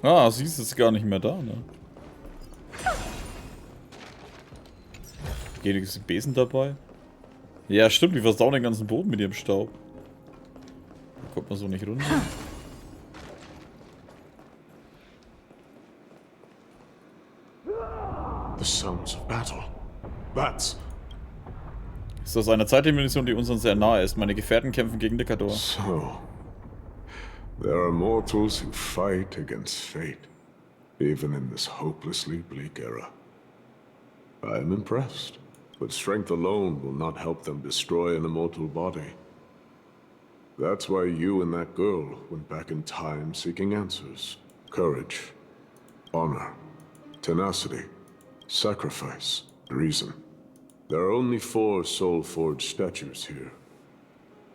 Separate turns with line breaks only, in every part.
Ah, sie ist jetzt gar nicht mehr da, ne? Geht ist ein Besen dabei? Ja, stimmt, die versauen den ganzen Boden mit ihrem Staub. Da kommt man so nicht runter.
The sounds of battle. That's...
Ist aus einer Zeitdimension, die uns sehr nahe ist. Meine Gefährten kämpfen gegen Nikkadors.
So... There are mortals who fight against fate, even in this hopelessly bleak era. I am impressed, but strength alone will not help them destroy an immortal body. That's why you and that girl went back in time seeking answers. Courage, honor, tenacity, sacrifice, reason. There are only 4 soul-forged statues here.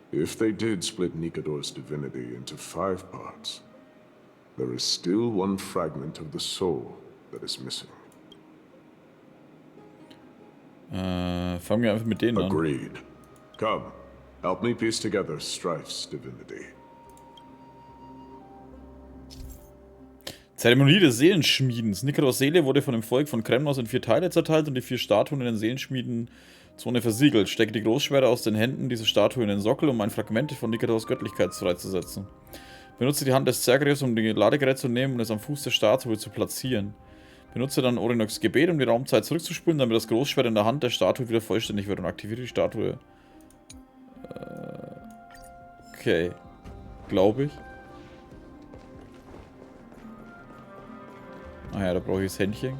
If they did split Nikkadors' divinity into 5 parts, there is still one fragment of the soul that is missing.
Fangen wir einfach mit denen an.
Agreed. Come, help me piece together Strife's divinity.
Zeremonie des Seelenschmiedens. Nikkadors Seele wurde von dem Volk von Kremnos in 4 Teile zerteilt und die 4 Statuen in den Seelenschmiedenzone versiegelt. Stecke die Großschwerter aus den Händen dieser Statue in den Sockel, um ein Fragment von Nikkadors Göttlichkeit freizusetzen. Benutze die Hand des Zergriffs, um das Ladegerät zu nehmen und es am Fuß der Statue zu platzieren. Benutze dann Orinoks Gebet, um die Raumzeit zurückzuspulen, damit das Großschwert in der Hand der Statue wieder vollständig wird, und aktiviere die Statue. Okay. Glaube ich. Ah ja, da brauche ich das Händchen.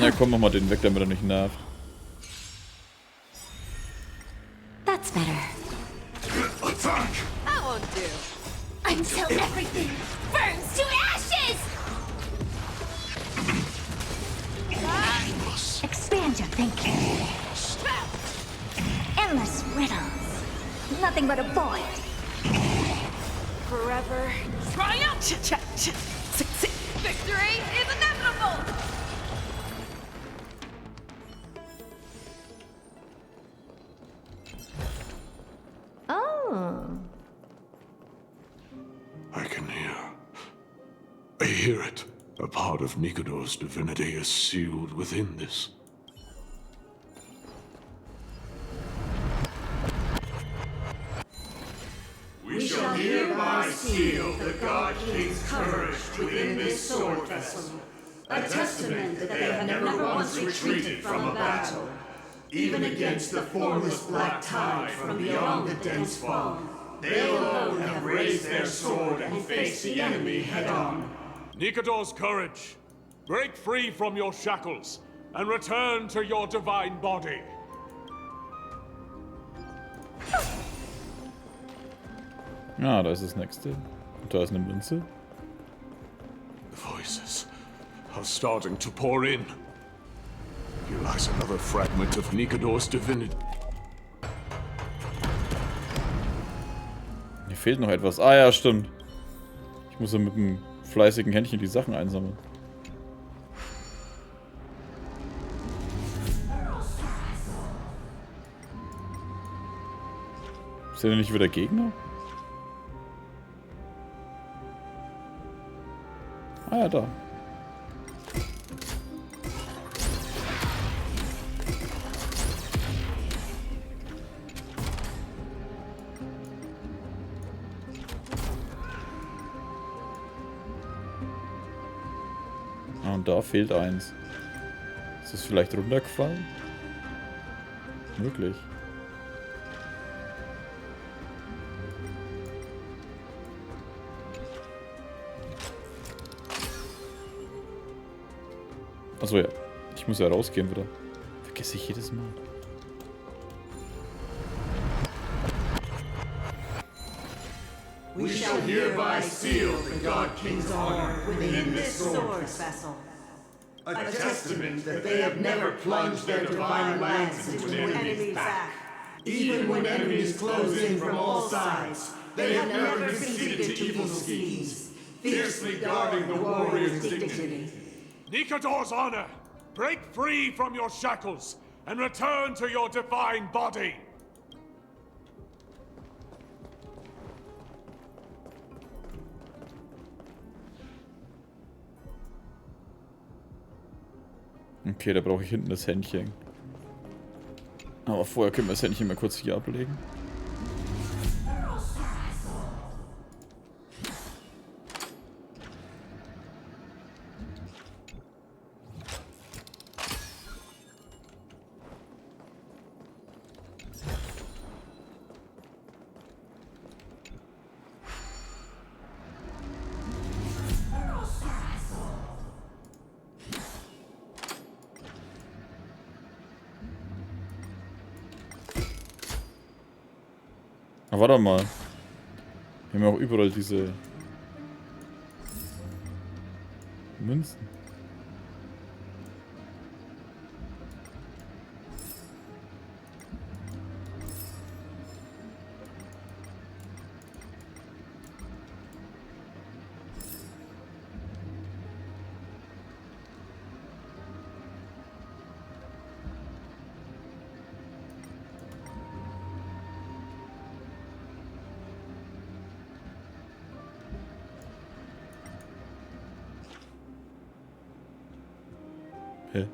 Na komm, mach mal den weg, damit er nicht nervt.
That's better.
Attack!
That won't do.
Until everything burns to ashes! Expand your thinking. Endless riddles. Nothing but a void.
Forever. Triumph! Victory is inevitable!
Oh.
I can hear. I hear it. A part of Nikkadors' divinity is sealed within this.
We shall hereby seal the God King's courage within this sword vessel, a testament that they have never once retreated from a battle, even against the formless black tide from beyond the dense fog. They alone have raised their sword and faced the enemy head-on.
Nikkadors' courage! Break free from your shackles and return to your divine body.
Ah, da ist das nächste. Und da ist eine Münze.
The voices are starting to pour in. Here lies another fragment of Nikkadors' divinity.
Hier fehlt noch etwas. Ah ja, stimmt. Ich muss ja mit dem fleißigen Händchen die Sachen einsammeln. Ist der nicht wieder Gegner? Ah ja, da. Ah, und da fehlt eins. Ist das vielleicht runtergefallen? Möglich. Achso, ja. Ich muss ja rausgehen wieder. Vergesse ich jedes Mal.
We shall hereby seal the God King's honor within this sword vessel, a testament that they have never plunged their divine lance into an enemy's back. Even when enemies close in from all sides, they have never conceded to evil schemes, fiercely guarding the warrior's dignity.
Nikkadors' honor! Break free from your shackles and return to your divine body!
Okay, da brauche ich hinten das Händchen. Aber vorher können wir das Händchen mal kurz hier ablegen. Aber warte mal. Wir haben ja auch überall diese Münzen. Hä?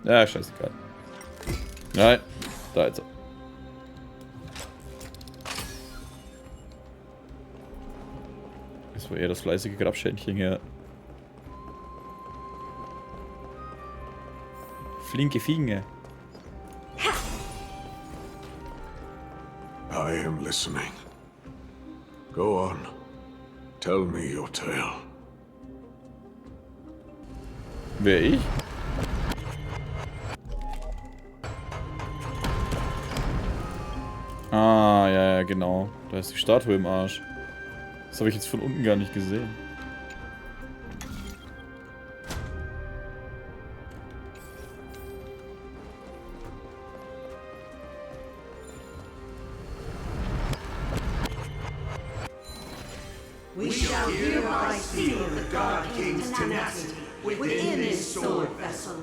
Ja, scheißegal. Nein, da ist er. Das war eher das fleißige Grabschändchen hier. Flinke Finger.
I am listening. Go on. Tell me your tale.
Wer ich? Ah, ja, genau. Da ist die Statue im Arsch. Das habe ich jetzt von unten gar nicht gesehen.
We shall hereby seal the God King's tenacity within his sword vessel.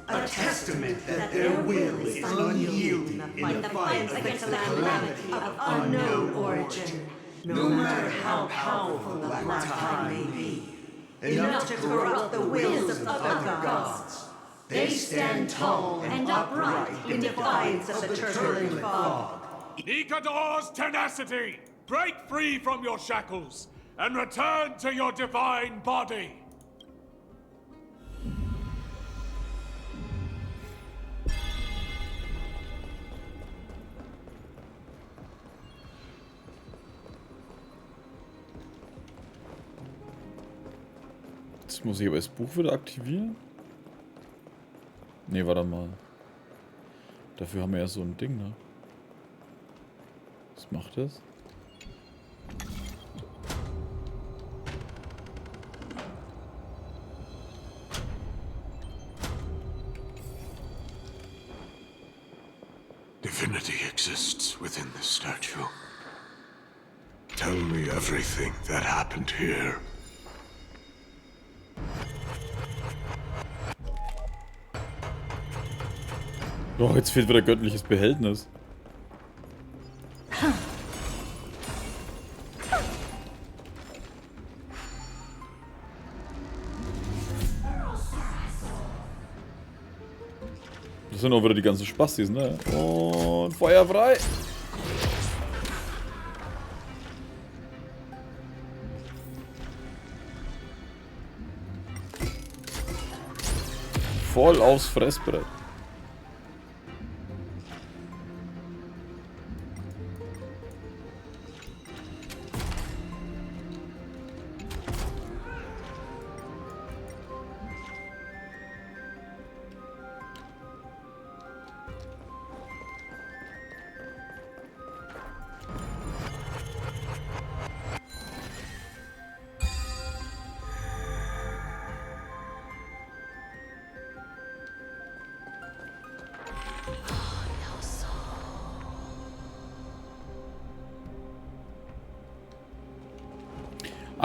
A testament that their will is unyielding in the fight against the calamity of unknown origin, no matter how powerful the black tide may be, enough to corrupt the wills of other gods. They stand tall and upright in defiance of the turbulent fog.
Nikkadors tenacity! Break free from your shackles and return to your divine body!
Jetzt muss ich aber das Buch wieder aktivieren? Ne, warte mal. Dafür haben wir ja so ein Ding, ne? Was macht das?
Divinity exists within this statue. Tell me everything that happened here.
Oh, jetzt fehlt wieder göttliches Behältnis. Das sind auch wieder die ganzen Spastis, ne? Und Feuer frei! Voll aufs Fressbrett.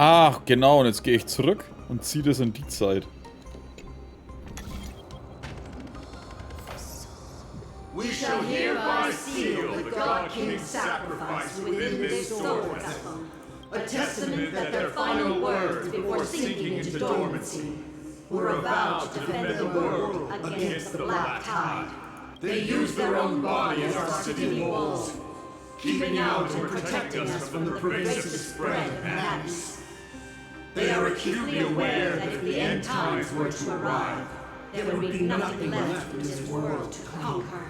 Ach, genau. Und jetzt gehe ich zurück und ziehe das in die Zeit.
We shall hereby seal the God King's sacrifice within this sword vessel, a testament that their final words before sinking into dormancy were a vow to defend the world against the black tide. They use their own body as our city walls, keeping out and protecting us from the pervasive spread of madness. They are acutely aware that if the end times were to arrive, there would be nothing left in this world to conquer.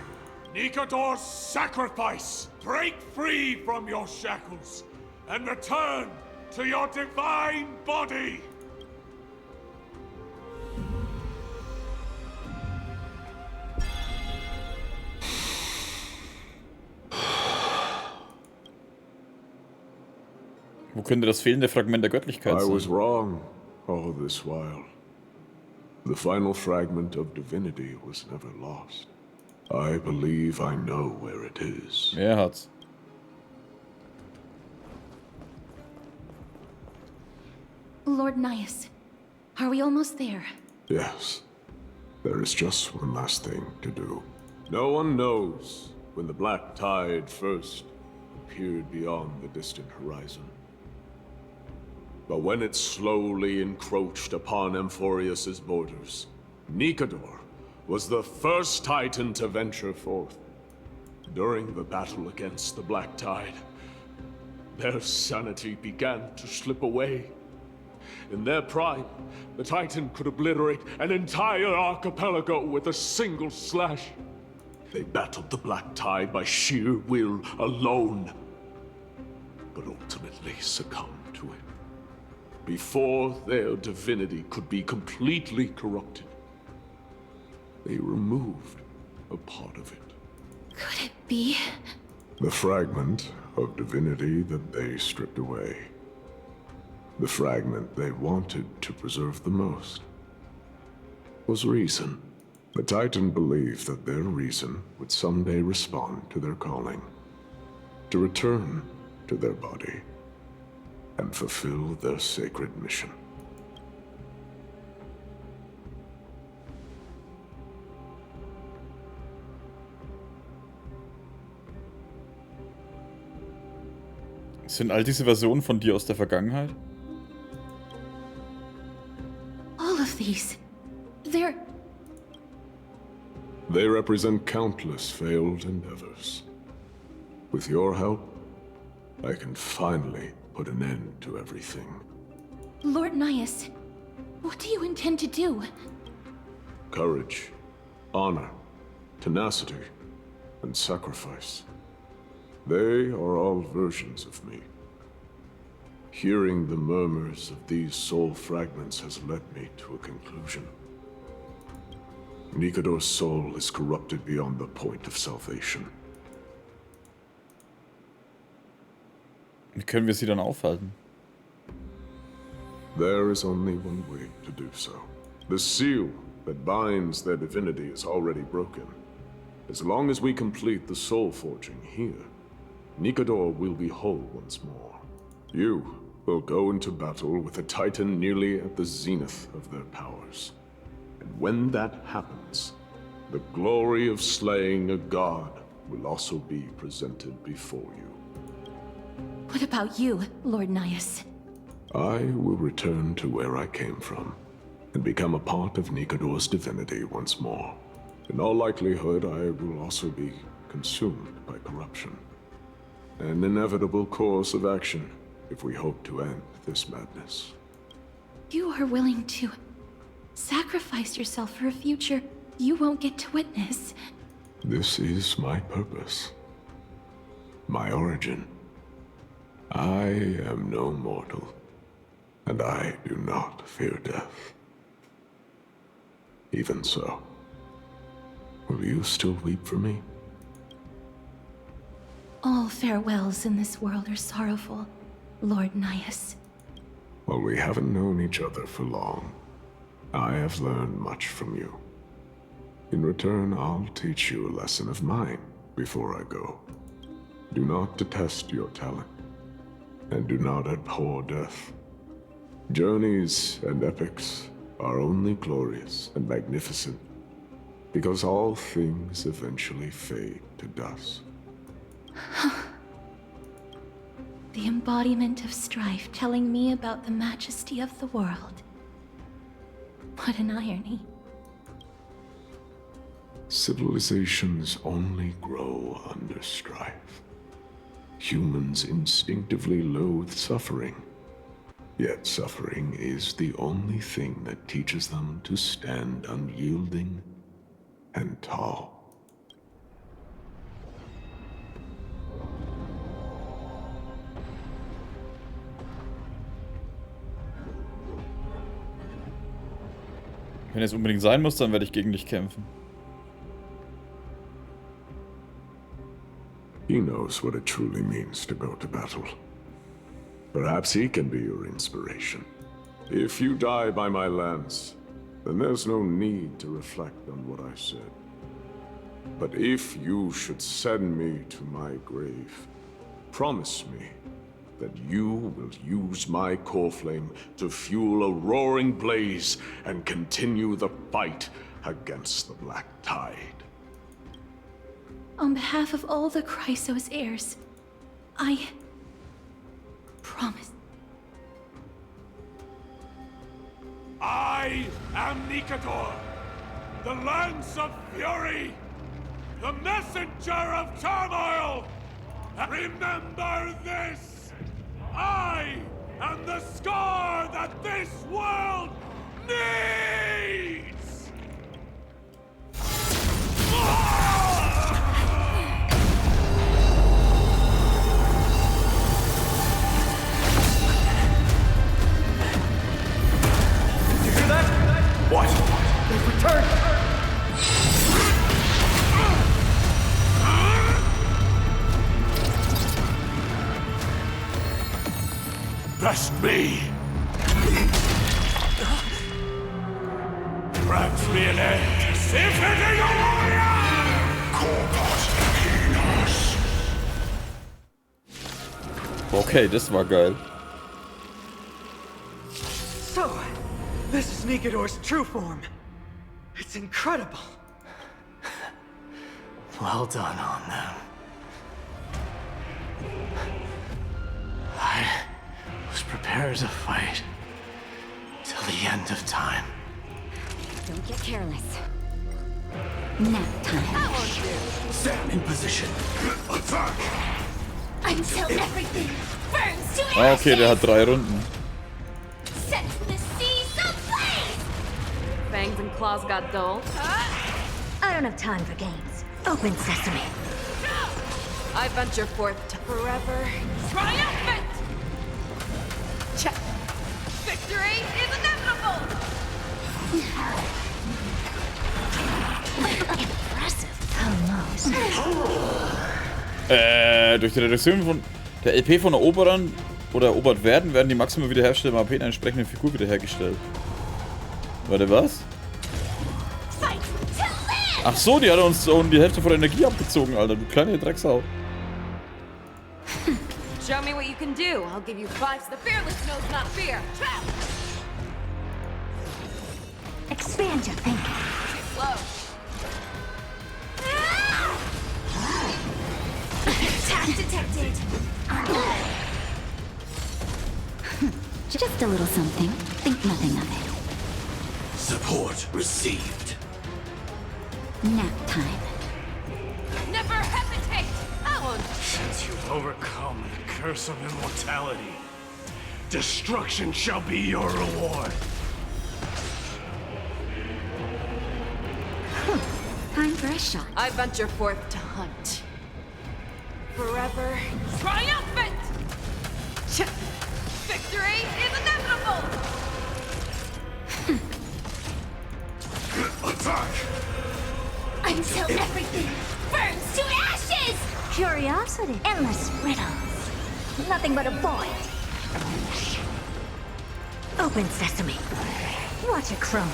Nikkadors sacrifice! Break free from your shackles and return to your divine body!
Wo könnte das fehlende Fragment der Göttlichkeit
I
sein?
was wrong all this while. The final fragment of divinity was never lost. I believe I know where it is.
Wer hat's?
Lord Nias, are we almost there?
Yes. There is just one last thing to do. No one knows when the black tide first appeared beyond the distant horizon. But when it slowly encroached upon Amphorius's borders, Nikkador was the first Titan to venture forth. During the battle against the black tide, their sanity began to slip away. In their prime, the Titan could obliterate an entire archipelago with a single slash. They battled the black tide by sheer will alone, but ultimately succumbed to it. Before their divinity could be completely corrupted, they removed a part of it.
Could it be?
The fragment of divinity that they stripped away. The fragment they wanted to preserve the most was reason. The Titan believed that their reason would someday respond to their calling, to return to their body, and fulfill their sacred mission.
Sind all diese Versionen von dir aus der Vergangenheit?
All of these. They're...
They represent countless failed endeavors. With your help, I can finally put an end to everything.
Lord Nias, what do you intend to do?
Courage, honor, tenacity, and sacrifice. They are all versions of me. Hearing the murmurs of these soul fragments has led me to a conclusion. Nikkador's soul is corrupted beyond the point of salvation.
Wie können wir sie dann aufhalten?
There is only one way to do so. The seal that binds their divinity is already broken. As long as we complete the soul forging here, Nikkador will be whole once more. You will go into battle with a Titan nearly at the zenith of their powers. And when that happens, the glory of slaying a god will also be presented before you.
What about you, Lord Nias?
I will return to where I came from, and become a part of Nikkador's divinity once more. In all likelihood, I will also be consumed by corruption. An inevitable course of action if we hope to end this madness.
You are willing to sacrifice yourself for a future you won't get to witness.
This is my purpose. My origin. I am no mortal, and I do not fear death. Even so, will you still weep for me?
All farewells in this world are sorrowful, Lord Nias.
Well, we haven't known each other for long. I have learned much from you. In return, I'll teach you a lesson of mine before I go. Do not detest your talent, and do not abhor death. Journeys and epics are only glorious and magnificent because all things eventually fade to dust.
The embodiment of strife telling me about the majesty of the world. What an irony.
Civilizations only grow under strife. Humans instinctively loathe suffering. Yet suffering is the only thing that teaches them to stand unyielding and tall.
Wenn es unbedingt sein muss, dann werde ich gegen dich kämpfen.
He knows what it truly means to go to battle. Perhaps he can be your inspiration. If you die by my lance, then there's no need to reflect on what I said. But if you should send me to my grave, promise me that you will use my core flame to fuel a roaring blaze and continue the fight against the Black Tide.
On behalf of all the Chrysos heirs, I promise.
I am Nikkador, the Lance of Fury, the messenger of turmoil. Remember this! I am the scar that this world needs!
Did you hear that? What? They've returned!
Trust me. Grant me an end. If it is a warrior!
Okay, das war geil.
So, this is Nikkadors' true form. It's incredible. Well done on them. I was prepared to fight till the end of time.
Don't get careless. Nap time.
Set in position. Attack!
Until everything burns to ashes!
Okay, der hat 3 Runden.
Set the seas ablaze!
Fangs and claws got dull.
I don't have time for games. Open sesame.
I venture forth to forever triumphant! Check. Victory is inevitable!
Impressive. Almost.
Durch die Reduktion von der LP von Eroberern oder erobert werden die maximum wiederherstellbaren AP in einer entsprechenden Figur wiederhergestellt. Warte, was? Ach so, die hat uns die Hälfte von der Energie abgezogen, Alter, du kleine Drecksau.
Show me what you can do. I'll give you 5 so the fearless knows not fear.
Expand your thinking.
Too slow.
Attack detected. Just a little something. Think nothing of it.
Support received.
Nap time.
Never hesitate! I won't.
Since you've overcome the curse of immortality, destruction shall be your reward.
Time for a shot.
I venture forth to hunt. Forever triumphant! Victory is inevitable!
Attack!
Until everything burns to ashes! Curiosity. Endless riddles. Nothing but a void. Open sesame. Watch it chrome.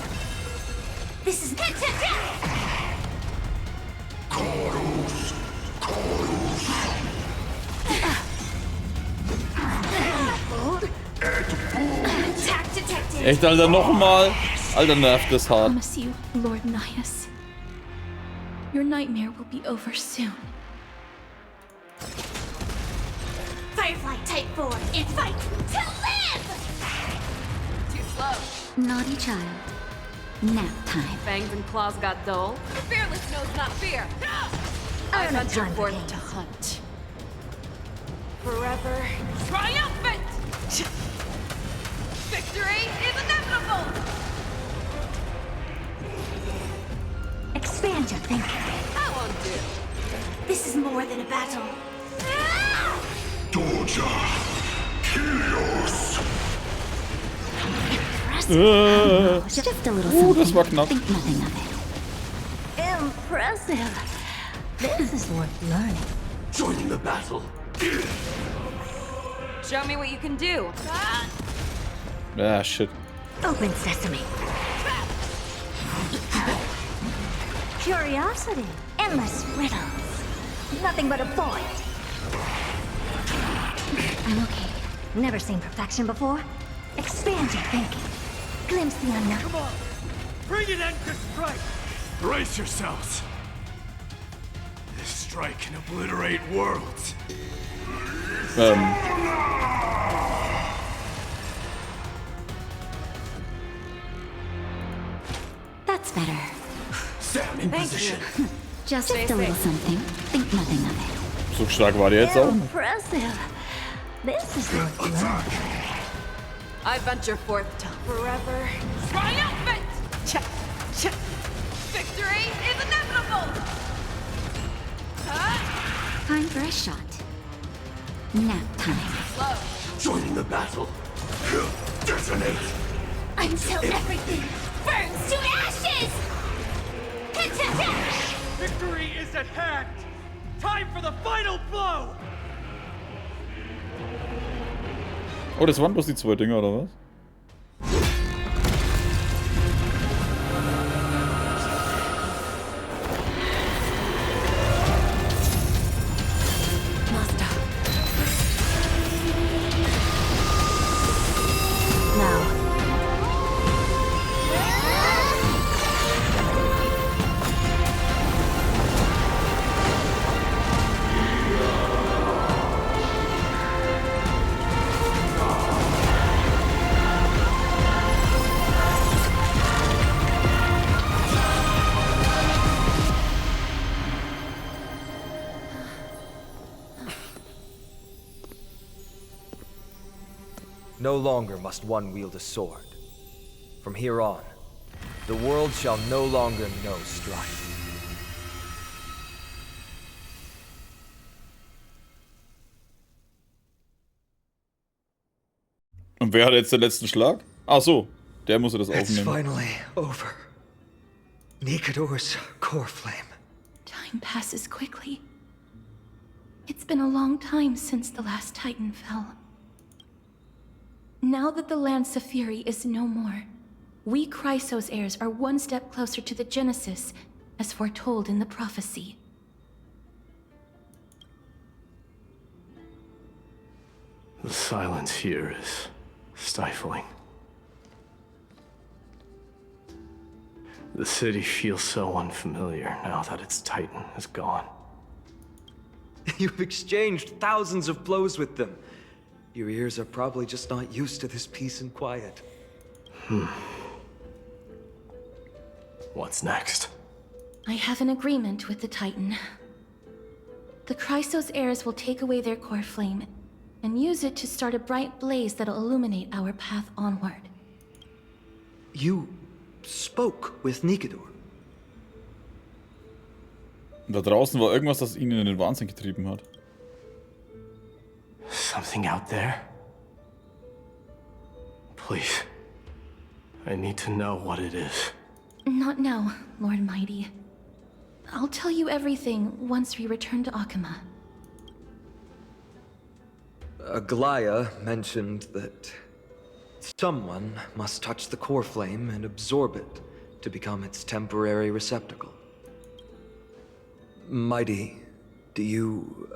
This is hit to death!
Chorus!
Attack
Echt, Alter, nochmal? Alter, nervt das
I
hart.
promise you, Lord Nias. Your nightmare will be over soon.
Firefly Type 4 is fight to live!
Too slow.
Naughty child. Nap time.
Fangs and claws got dull. The fearless knows not fear. I
Earn a
venture
time
forth
games.
to hunt. Forever triumphant! Victory is inevitable!
Expand your thinking.
That won't do.
This is more than a battle.
Doja, Kurios.
Impressive. Just a little something.
das war knapp.
Think nothing of it. Impressive. This is worth learning.
Join the battle.
Show me what you can do.
Ah, shit.
Open sesame. Curiosity. Endless riddles. Nothing but a void. I'm okay. Never seen perfection before. Expand your thinking. Glimpse the unknown.
Come on! Bring an end to strike!
Brace yourselves. This strike can obliterate worlds.
That's better.
Sam in position.
Just a little something. Think nothing of it.
So stark war der jetzt auch.
Impressive. This is worth learning.
I venture forth to forever triumphant! Victory is inevitable!
Time for a shot. Nap time.
Slow.
Join the battle. Detonate.
Until everything burns to ashes!
Victory is at hand! Time for the final blow!
Oh, das waren bloß die zwei Dinger, oder was?
Master. Now.
No longer must one wield a sword. From here on, the world shall no longer know strife.
Und wer hat jetzt den letzten Schlag? Ach so, der musste das
It's
aufnehmen.
finally over. Nikkadors core flame.
Time passes quickly. It's been a long time since the last Titan fell. Now that the Lance of Fury is no more, we Chrysos heirs are one step closer to the Genesis, as foretold in the prophecy.
The silence here is stifling. The city feels so unfamiliar now that its Titan is gone.
You've exchanged thousands of blows with them. Your ears are probably just not used to this peace and quiet.
What's next?
I have an agreement with the Titan. The Chrysos heirs will take away their core flame and use it to start a bright blaze that'll illuminate our path onward.
You spoke with Nikkador.
Da draußen war irgendwas, das ihn in den Wahnsinn getrieben hat.
Something out there? Please. I need to know what it is.
Not now, Lord Mighty. I'll tell you everything once we return to Akama.
Aglaya mentioned that someone must touch the core flame and absorb it to become its temporary receptacle. Mighty, do you...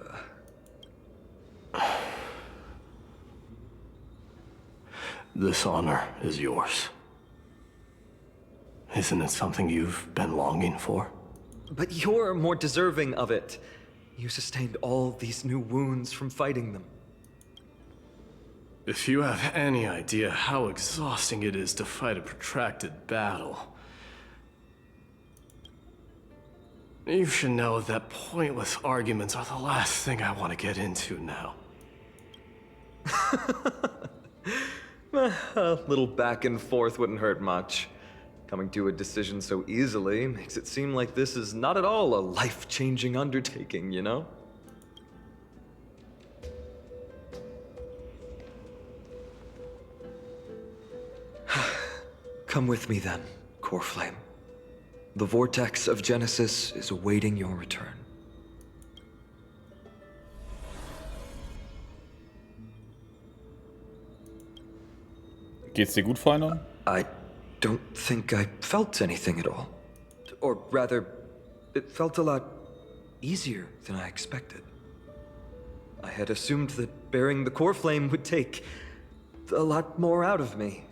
This honor is yours. Isn't it something you've been longing for?
But you're more deserving of it. You sustained all these new wounds from fighting them.
If you have any idea how exhausting it is to fight a protracted battle, you should know that pointless arguments are the last thing I want to get into now.
A little back and forth wouldn't hurt much. Coming to a decision so easily makes it seem like this is not at all a life-changing undertaking, you know? Come with me then, Core Flame. The vortex of Genesis is awaiting your return.
Geht's dir gut, Feiner?
I don't think I felt anything at all. Or rather, it felt a lot easier than I expected. I had assumed that bearing the core flame would take a lot more out of me.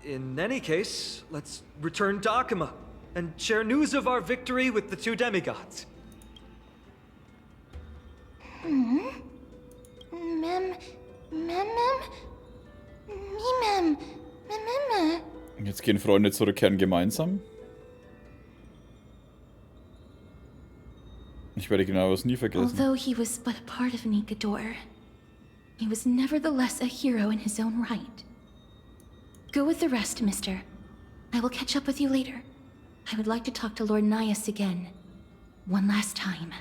In any case, let's return to Akuma and share news of our victory with the two demigods.
Jetzt gehen Freunde zurückkehren gemeinsam. Ich werde Genaues nie vergessen.
Although he was but a part of Nikkador, he was nevertheless a hero in his own right. Go with the rest, mister. I will catch up with you later. I would like to talk to Lord Nias again. One last time.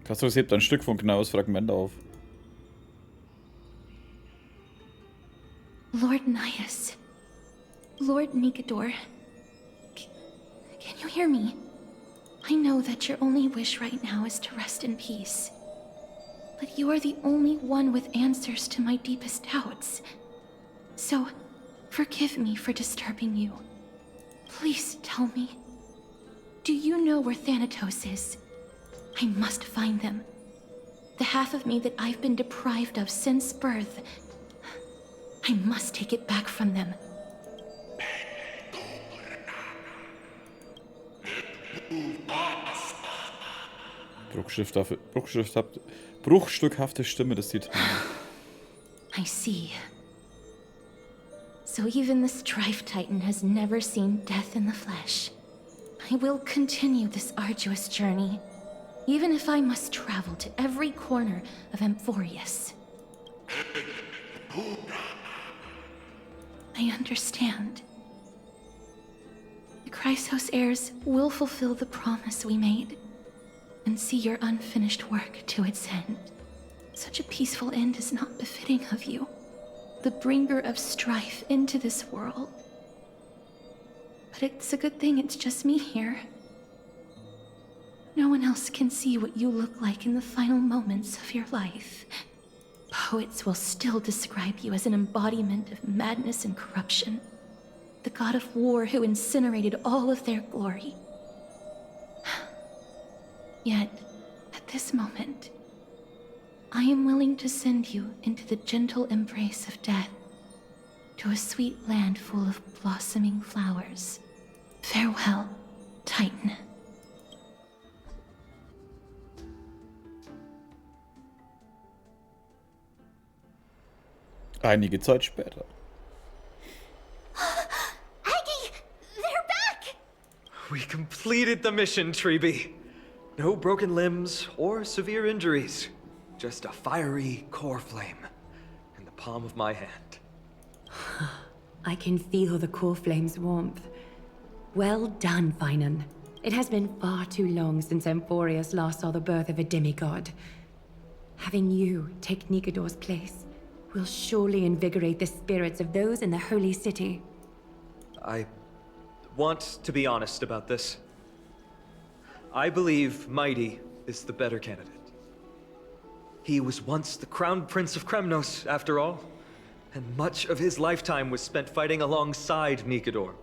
Castros hebt ein Stück von Genaues Fragment auf.
Lord Nias. Lord Nikkador. Can you hear me? I know that your only wish right now is to rest in peace. But you are the only one with answers to my deepest doubts. So, forgive me for disturbing you. Please tell me. Do you know where Thanatos is? I must find them. The half of me that I've been deprived of since birth. I must take it back from them.
Bruchstückhafte Stimme des Titans.
I see. So even the Strife Titan has never seen death in the flesh. I will continue this arduous journey, even if I must travel to every corner of Amphorius. I understand. The Chrysos heirs will fulfill the promise we made, and see your unfinished work to its end. Such a peaceful end is not befitting of you, the bringer of strife into this world. But it's a good thing it's just me here. No one else can see what you look like in the final moments of your life. Poets will still describe you as an embodiment of madness and corruption. The god of war who incinerated all of their glory. Yet, at this moment, I am willing to send you into the gentle embrace of death, to a sweet land full of blossoming flowers. Farewell, Titan.
Einige Zeit später.
Aggie, they're back!
We completed the mission, Treeby. No broken limbs or severe injuries. Just a fiery core flame in the palm of my hand.
I can feel the core flame's warmth. Well done, Finan. It has been far too long since Amphorius last saw the birth of a demigod. Having you take Nikkadors place will surely invigorate the spirits of those in the holy city.
I want to be honest about this. I believe Mighty is the better candidate. He was once the crown prince of Kremnos, after all, and much of his lifetime was spent fighting alongside Nikkador.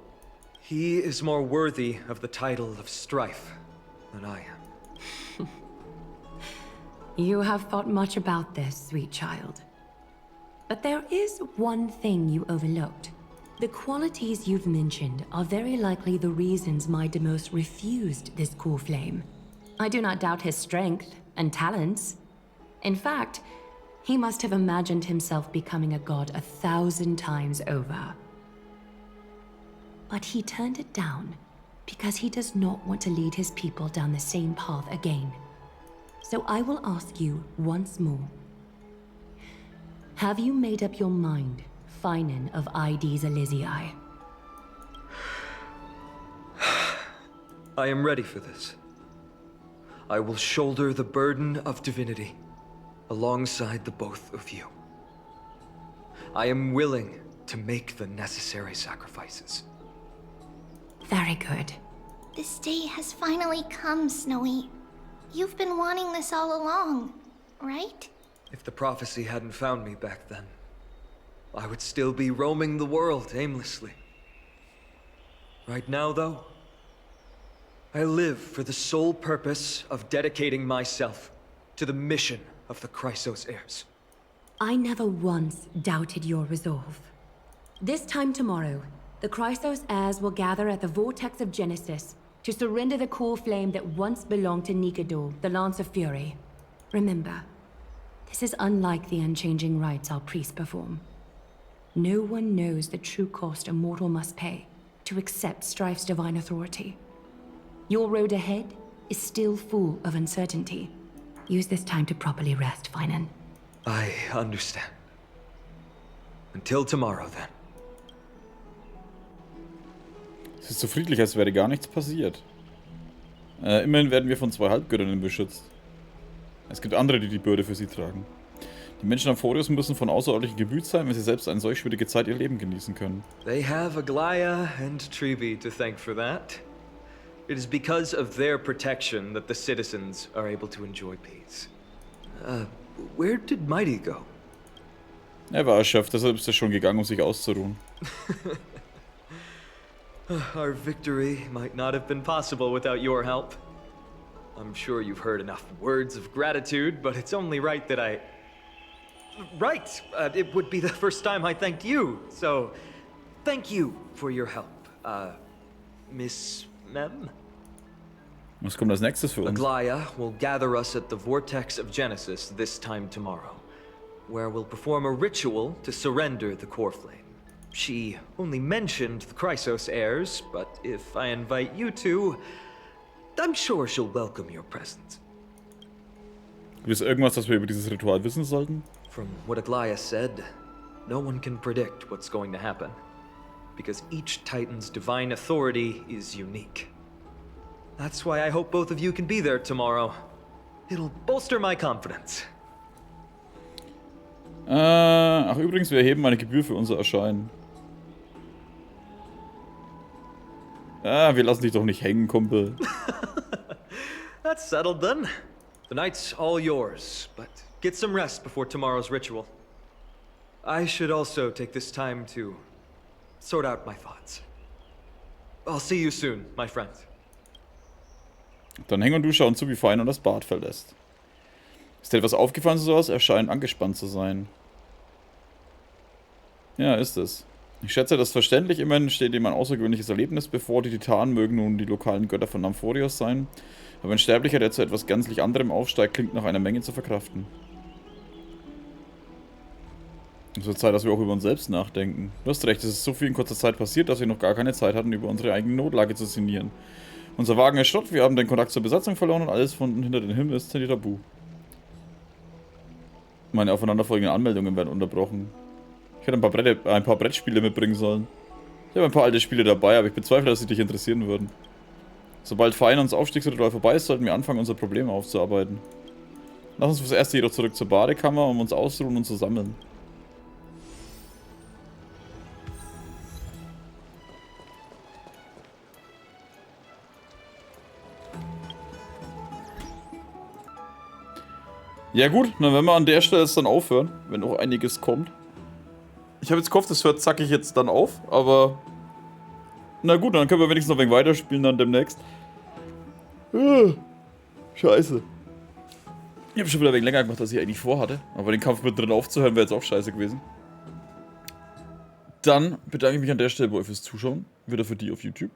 He is more worthy of the title of Strife than I am.
You have thought much about this, sweet child. But there is one thing you overlooked. The qualities you've mentioned are very likely the reasons my Demos refused this core flame. I do not doubt his strength and talents. In fact, he must have imagined himself becoming a god 1,000 times over. But he turned it down because he does not want to lead his people down the same path again. So I will ask you once more. Have you made up your mind, Finan of ID's Elysiae?
I am ready for this. I will shoulder the burden of divinity alongside the both of you. I am willing to make the necessary sacrifices.
Very good.
This day has finally come, Snowy. You've been wanting this all along, right?
If the prophecy hadn't found me back then, I would still be roaming the world aimlessly. Right now, though, I live for the sole purpose of dedicating myself to the mission of the Chrysos heirs.
I never once doubted your resolve. This time tomorrow, the Chrysos heirs will gather at the Vortex of Genesis to surrender the core flame that once belonged to Nikkadors, the Lance of Fury. Remember, this is unlike the unchanging rites our priests perform. No one knows the true cost a mortal must pay to accept Strife's divine authority. Your road ahead is still full of uncertainty. Use this time to properly rest, Finan.
I understand. Until tomorrow, then.
Es ist so friedlich, als wäre gar nichts passiert. Immerhin werden wir von 2 Halbgöttinnen beschützt. Es gibt andere, die die Bürde für sie tragen. Die Menschen auf Horios müssen von außerordentlichem Gemüt sein, wenn sie selbst eine solch schwierige Zeit ihr Leben genießen können.
They have Aglaya and Trivi to thank for that. It is because of their protection that the citizens are able to enjoy peace. Where did Mighty go?
Er war erschöpft, deshalb ist er schon gegangen, um sich auszuruhen.
Our victory might not have been possible without your help. I'm sure you've heard enough words of gratitude, but it's only right that I... Right! It would be the first time I thanked you, so... Thank you for your help, Miss Mem?
Was kommt als nächstes für uns?
Aglaya will gather us at the Vortex of Genesis this time tomorrow, where we'll perform a ritual to surrender the core flame. She only mentioned the Chrysos heirs, but if I invite you to, I'm sure she'll welcome your presence.
Gibt es irgendwas, das wir über dieses Ritual wissen sollten?
From what Aglaya said, no one can predict what's going to happen, because each Titan's divine authority is unique. That's why I hope both of you can be there tomorrow. It'll bolster my confidence.
Ach übrigens, wir erheben eine Gebühr für unser Erscheinen. Wir lassen dich doch nicht hängen, Kumpel.
That's settled then. The night's all yours, but get some rest before tomorrow's ritual. I should also take this time to sort out my thoughts. I'll see you soon, my friend.
Dann Häng und du schauen zu, wie Finan das Bad verlässt. Ist dir etwas aufgefallen, so aus? Er scheint angespannt zu sein. Ja, ist es. Ich schätze, das ist verständlich. Immerhin steht ihm ein außergewöhnliches Erlebnis bevor. Die Titanen mögen nun die lokalen Götter von Namphorios sein. Aber ein Sterblicher, der zu etwas gänzlich anderem aufsteigt, klingt nach einer Menge zu verkraften. Es wird Zeit, dass wir auch über uns selbst nachdenken. Du hast recht, es ist so viel in kurzer Zeit passiert, dass wir noch gar keine Zeit hatten, über unsere eigene Notlage zu sinnieren. Unser Wagen ist Schrott, wir haben den Kontakt zur Besatzung verloren und alles von hinter den Himmel ist tabu. Meine aufeinanderfolgenden Anmeldungen werden unterbrochen. Ich hätte ein paar Brettspiele mitbringen sollen. Ich habe ein paar alte Spiele dabei, aber ich bezweifle, dass sie dich interessieren würden. Sobald Finans Aufstiegsritual vorbei ist, sollten wir anfangen, unser Problem aufzuarbeiten. Lass uns fürs Erste jedoch zurück zur Badekammer, um uns auszuruhen und zu sammeln. Ja gut, dann werden wir an der Stelle jetzt dann aufhören, wenn auch einiges kommt. Ich habe jetzt gehofft, das hört zackig jetzt dann auf, aber... Na gut, dann können wir wenigstens noch ein wenig weiterspielen dann demnächst. Scheiße. Ich habe schon wieder ein wenig länger gemacht, als ich eigentlich vorhatte. Aber den Kampf mit drin aufzuhören wäre jetzt auch scheiße gewesen. Dann bedanke ich mich an der Stelle bei euch fürs Zuschauen. Wieder für die auf YouTube.